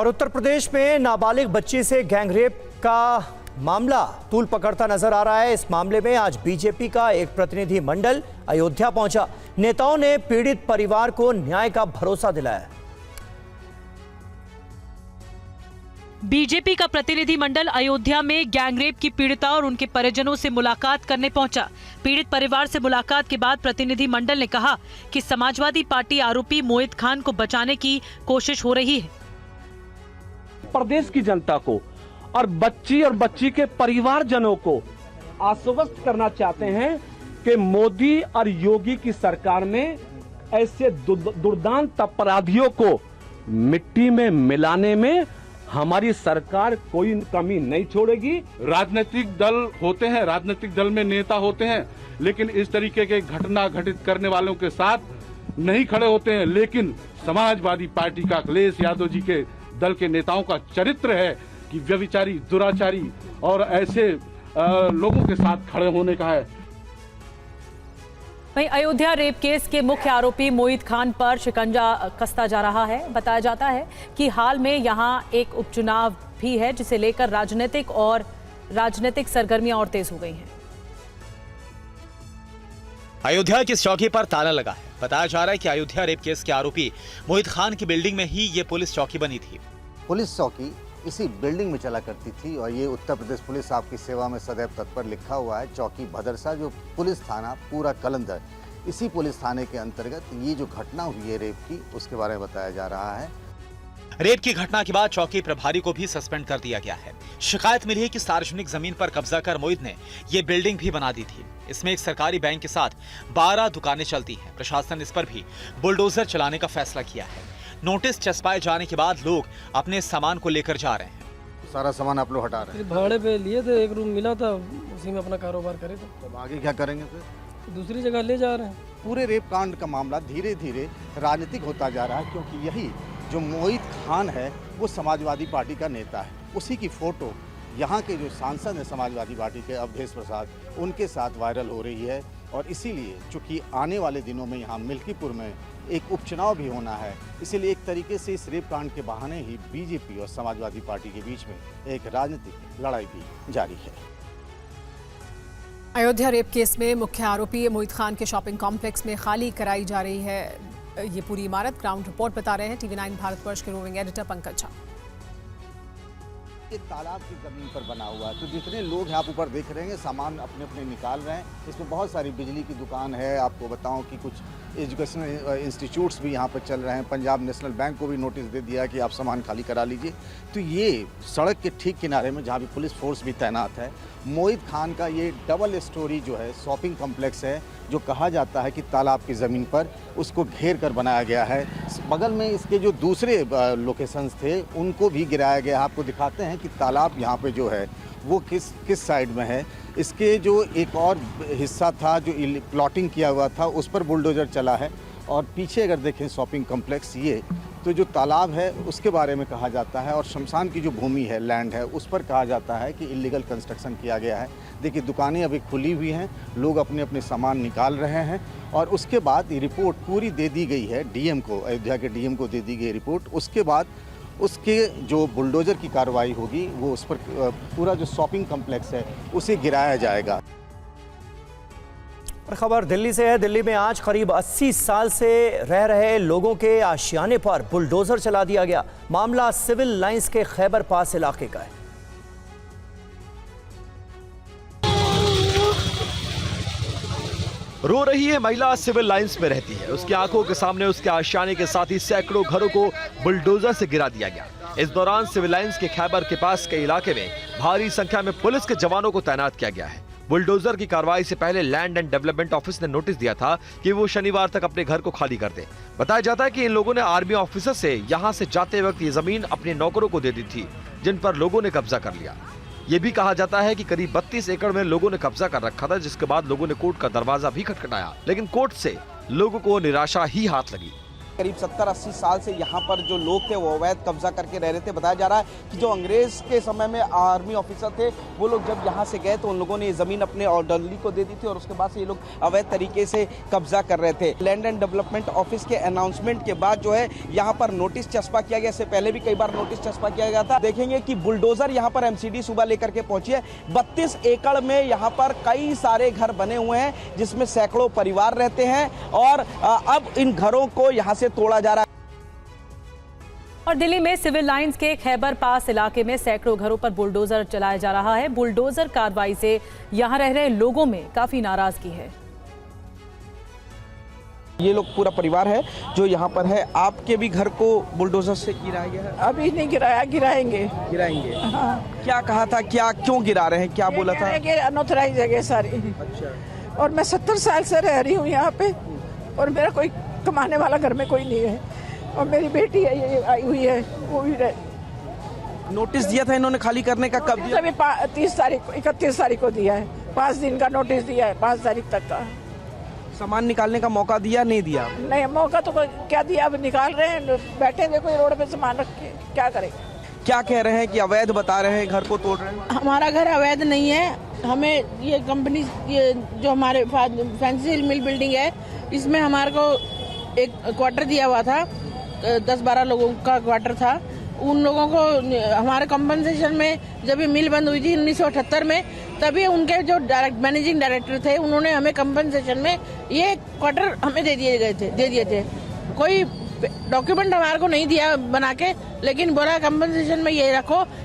और उत्तर प्रदेश में नाबालिग बच्ची से गैंगरेप का मामला तूल पकड़ता नजर आ रहा है। इस मामले में आज बीजेपी का एक प्रतिनिधि मंडल अयोध्या पहुंचा। नेताओं ने पीड़ित परिवार को न्याय का भरोसा दिलाया। बीजेपी का प्रतिनिधि मंडल अयोध्या में गैंगरेप की पीड़िता और उनके परिजनों से मुलाकात करने पहुंचा। पीड़ित परिवार से मुलाकात के बाद प्रतिनिधि मंडल ने कहा कि समाजवादी पार्टी आरोपी मोहित खान को बचाने की कोशिश हो रही है। प्रदेश की जनता को और बच्ची के परिवारजनों को आश्वस्त करना चाहते हैं कि मोदी और योगी की सरकार में ऐसे दुर्दांत अपराधियों को मिट्टी में मिलाने में हमारी सरकार कोई कमी नहीं छोड़ेगी। राजनीतिक दल होते हैं, राजनीतिक दल में नेता होते हैं, लेकिन इस तरीके के घटना घटित करने वालों के साथ नहीं खड़े होते हैं। लेकिन समाजवादी पार्टी का अखिलेश यादव जी के दल के नेताओं का चरित्र है कि व्यभिचारी, दुराचारी और ऐसे लोगों के साथ खड़े होने का है। वहीं अयोध्या रेप केस के मुख्य आरोपी मोहित खान पर शिकंजा कसता जा रहा है। बताया जाता है कि हाल में यहां एक उपचुनाव भी है, जिसे लेकर राजनीतिक सरगर्मियां और तेज हो गई हैं। अयोध्या की इस चौकी पर ताला लगा है। बताया जा रहा है कि अयोध्या रेप केस के आरोपी मोहित खान की बिल्डिंग में ही ये पुलिस चौकी बनी थी। पुलिस चौकी इसी बिल्डिंग में चला करती थी और ये उत्तर प्रदेश पुलिस आपकी सेवा में सदैव तत्पर लिखा हुआ है। चौकी भदरसा जो पुलिस थाना पूरा कलंदर, इसी पुलिस थाने के अंतर्गत ये जो घटना हुई है रेप की, उसके बारे में बताया जा रहा है। रेप की घटना के बाद चौकी प्रभारी को भी सस्पेंड कर दिया गया है। शिकायत मिली है कि सार्वजनिक जमीन पर कब्जा कर मोहित ने ये बिल्डिंग भी बना दी थी। इसमें एक सरकारी बैंक के साथ 12 दुकानें चलती हैं। प्रशासन इस पर भी बुलडोजर चलाने का फैसला किया है। नोटिस चस्पाए जाने के बाद लोग अपने सामान को लेकर जा रहे हैं। सारा सामान आप लोग हटा रहे हैं? भाड़े पे लिए थे, एक रूम मिला था, उसी में अपना कारोबार करे थे। तो आगे क्या करेंगे फिर? दूसरी जगह ले जा रहे हैं। पूरे रेप कांड का मामला धीरे धीरे राजनीतिक होता जा रहा है, क्योंकि यही जो मोहित खान है वो समाजवादी पार्टी का नेता है। उसी की फोटो यहाँ के जो सांसद हैं समाजवादी पार्टी के अवधेश प्रसाद, उनके साथ वायरल हो रही है। और इसीलिए चूंकि आने वाले दिनों में यहाँ मिल्कीपुर में एक उपचुनाव भी होना है, इसीलिए एक तरीके से इस रेप कांड के बहाने ही बीजेपी और समाजवादी पार्टी के बीच में एक राजनीतिक लड़ाई भी जारी है। अयोध्या रेप केस में मुख्य आरोपी मोहित खान के शॉपिंग कॉम्प्लेक्स में खाली कराई जा रही है ये पूरी इमारत। ग्राउंड रिपोर्ट बता रहे हैं TV9 भारतवर्ष के रोविंग एडिटर पंकज झा। ये तालाब की जमीन पर बना हुआ है, तो जितने लोग यहाँ ऊपर देख रहे हैं सामान अपने अपने निकाल रहे हैं। इसमें बहुत सारी बिजली की दुकान है। आपको बताऊं कि कुछ एजुकेशनल इंस्टीट्यूट्स भी यहाँ पर चल रहे हैं। पंजाब नेशनल बैंक को भी नोटिस दे दिया कि आप सामान खाली करा लीजिए। तो ये सड़क के ठीक किनारे में, जहाँ भी पुलिस फोर्स भी तैनात है, मोहित खान का ये डबल स्टोरी जो है शॉपिंग कॉम्प्लेक्स है, जो कहा जाता है कि तालाब की ज़मीन पर उसको घेर कर बनाया गया है। बगल में इसके जो दूसरे लोकेशंस थे उनको भी गिराया गया है। आपको दिखाते हैं कि तालाब यहाँ पे जो है वो किस साइड में है। इसके जो एक और हिस्सा था जो प्लॉटिंग किया हुआ था, उस पर बुलडोजर चला है। और पीछे अगर देखें शॉपिंग कॉम्प्लेक्स, ये तो जो तालाब है उसके बारे में कहा जाता है। और शमशान की जो भूमि है, लैंड है, उस पर कहा जाता है कि इलीगल कंस्ट्रक्शन किया गया है। देखिए दुकानें अभी खुली हुई हैं, लोग अपने अपने सामान निकाल रहे हैं। और उसके बाद ये रिपोर्ट पूरी दे दी गई है डीएम को, अयोध्या के डीएम को दे दी गई रिपोर्ट। उसके बाद उसके जो बुलडोजर की कार्रवाई होगी वो उस पर पूरा जो शॉपिंग कॉम्प्लेक्स है उसे गिराया जाएगा। खबर दिल्ली से है। दिल्ली में आज करीब 80 साल से रह रहे लोगों के आशियाने पर बुलडोजर चला दिया गया। मामला सिविल लाइंस के खैबर पास इलाके का है। रो रही है महिला, सिविल लाइंस में रहती है। उसकी आंखों के सामने उसके आशियाने के साथ ही सैकड़ों घरों को बुलडोजर से गिरा दिया गया। इस दौरान सिविल लाइंस के खैबर के पास के इलाके में भारी संख्या में पुलिस के जवानों को तैनात किया गया है। बुलडोजर की कार्रवाई से पहले लैंड एंड डेवलपमेंट ऑफिस ने नोटिस दिया था कि वो शनिवार तक अपने घर को खाली कर दे। बताया जाता है कि इन लोगों ने आर्मी ऑफिसर से यहां से जाते वक्त ये जमीन अपने नौकरों को दे दी थी, जिन पर लोगों ने कब्जा कर लिया। ये भी कहा जाता है कि करीब 32 एकड़ में लोगों ने कब्जा कर रखा था, जिसके बाद लोगों ने कोर्ट का दरवाजा भी खटखटाया, लेकिन कोर्ट से लोगों को निराशा ही हाथ लगी। करीब 70-80 साल से यहाँ पर जो लोग थे वो अवैध कब्जा करके रह रहे थे। बताया जा रहा है कि जो अंग्रेज के समय में आर्मी ऑफिसर थे वो लोग जब यहाँ से गए तो उन लोगों ने ये ज़मीन अपने ऑर्डरली को दे दी थी और उसके बाद से ये लोग अवैध तरीके से कब्जा कर रहे थे। लैंड एंड डेवलपमेंट ऑफिस के अनाउंसमेंट के बाद जो है यहाँ पर नोटिस चस्पा किया गया। इससे पहले भी कई बार नोटिस चस्पा किया गया था। देखेंगे कि बुलडोजर यहाँ पर एमसीडी सुबह लेकर के पहुंची है। 32 एकड़ में यहाँ पर कई सारे घर बने हुए हैं जिसमें सैकड़ों परिवार रहते हैं और अब इन घरों को यहाँ से तोड़ा जा रहा है। और दिल्ली में सिविल लाइंस के खैबर पास इलाके में सैकड़ों घरों पर बुलडोजर चलाया जा रहा है। बुलडोजर कार्रवाई से यहां रह रहे लोगों में काफी नाराजगी है। ये लोग पूरा परिवार है जो यहाँ पर है। आपके भी घर को बुलडोजर से गिराया गया है? अभी नहीं गिराया, गिराएंगे। हाँ। क्या कहा था, क्या क्यों गिरा रहे हैं, क्या बोला था? अनऑथराइज जगह सारी। अच्छा। और मैं 70 साल से रह रही हूँ यहाँ पे और मेरा कोई कमाने वाला घर में कोई नहीं है और मेरी बेटी है ये आई हुई है, वो भी नोटिस दिया था इन्होंने खाली करने का? कब दिया? अभी 31 तारीख को दिया है। 5 दिन का नोटिस दिया है, 5 तारीख तक का। सामान निकालने का मौका दिया, नहीं दिया? नहीं, मौका तो क्या दिया, अब निकाल रहे हैं, बैठे देखो रोड पे सामान रख के, क्या करें। क्या कह रहे हैं कि अवैध बता रहे हैं, घर को तोड़ रहे हैं? हमारा घर अवैध नहीं है। हमें ये कंपनी, ये जो हमारे फैंसी मिल बिल्डिंग है, इसमें हमारे को एक क्वार्टर दिया हुआ था। 10-12 लोगों का क्वार्टर था। उन लोगों को हमारे कंपनसेशन में जब ये मिल बंद हुई थी 1978 में, तभी उनके जो मैनेजिंग डायरेक्टर थे उन्होंने हमें कंपनसेशन में ये क्वार्टर हमें दे दिए थे। कोई डॉक्यूमेंट हमारे को नहीं दिया बना के, लेकिन बोला कंपनसेशन में ये रखो,